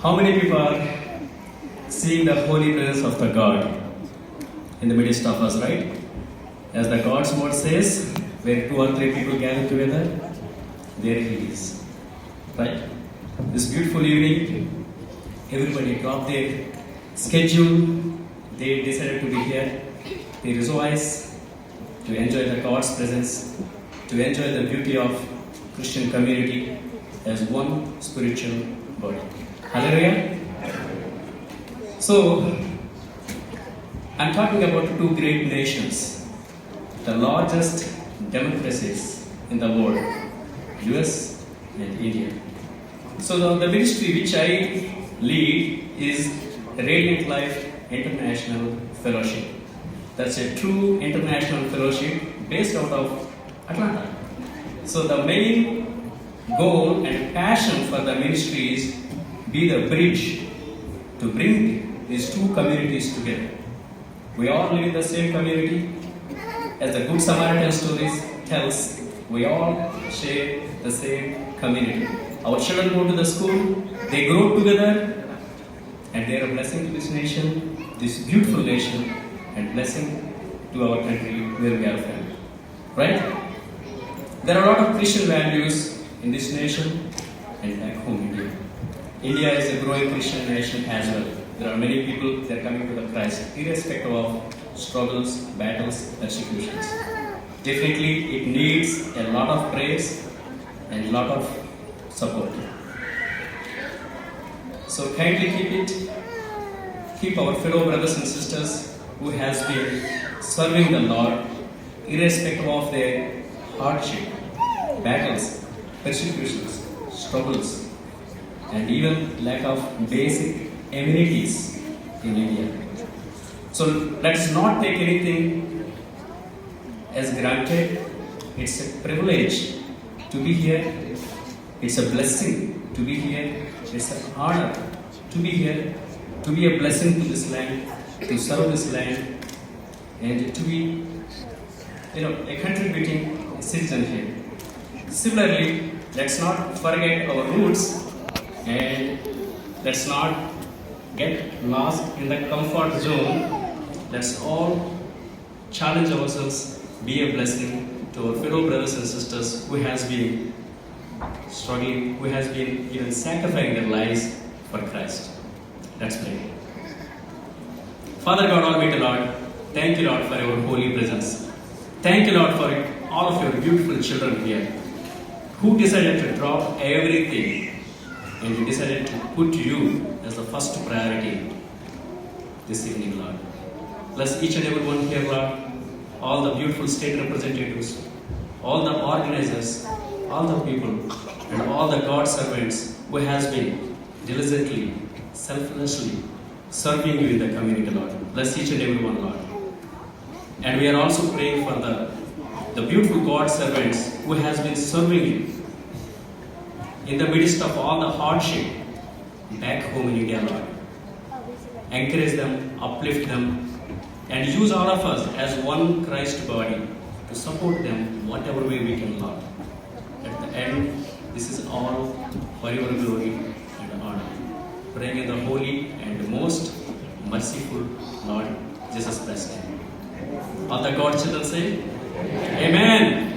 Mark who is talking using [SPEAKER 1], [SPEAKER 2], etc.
[SPEAKER 1] How many people are seeing the holy presence of the God in the midst of us, right? As the God's word says, where two or three people gather together, there He is. Right? This beautiful evening, everybody dropped their schedule. They decided to be here. They rejoice to enjoy the God's presence, to enjoy the beauty of Christian community as one spiritual body. Hallelujah. So, I'm talking about two great nations, the largest democracies in the world, US and India. So the ministry which I lead is Radiant Life International Fellowship. That's a true international fellowship based out of Atlanta. So the main goal and passion for the ministry is be the bridge to bring these two communities together. We all live in the same community. As the Good Samaritan stories tells, we all share the same community. Our children go to the school, they grow together, and they are a blessing to this nation, this beautiful nation, and blessing to our country where we are from. Right? There are a lot of Christian values in this nation and back home India. India is a growing Christian nation as well. There are many people that are coming to the Christ, irrespective of struggles, battles, persecutions. Definitely, it needs a lot of praise and a lot of support. So kindly keep our fellow brothers and sisters who has been serving the Lord, irrespective of their hardship, battles, persecutions, struggles, and even lack of basic amenities in India. So let's not take anything as granted. It's a privilege to be here. It's a blessing to be here. It's an honor to be here, to be a blessing to this land, to serve this land, and to be, a contributing citizen here. Similarly, let's not forget our roots and let's not get lost in the comfort zone. Let's all challenge ourselves, be a blessing to our fellow brothers and sisters who has been struggling, who has been even sacrificing their lives for Christ. Let's pray. Father God, Almighty Lord, thank you, Lord, for your holy presence. Thank you, Lord, for all of your beautiful children here who decided to drop everything and you decided to put you as the first priority this evening, Lord. Bless each and every one here, Lord, all the beautiful state representatives, all the organizers, all the people, and all the God servants who has been diligently, selflessly serving you in the community, Lord. Bless each and every one, Lord. And we are also praying for the beautiful God servants who has been serving you in the midst of all the hardship back home in India, Lord. Encourage them, uplift them, and use all of us as one Christ body to support them whatever way we can, Lord. At the end, this is all for your glory and honor. Praying in the holy and most merciful Lord Jesus Christ. All the God children say, Amen.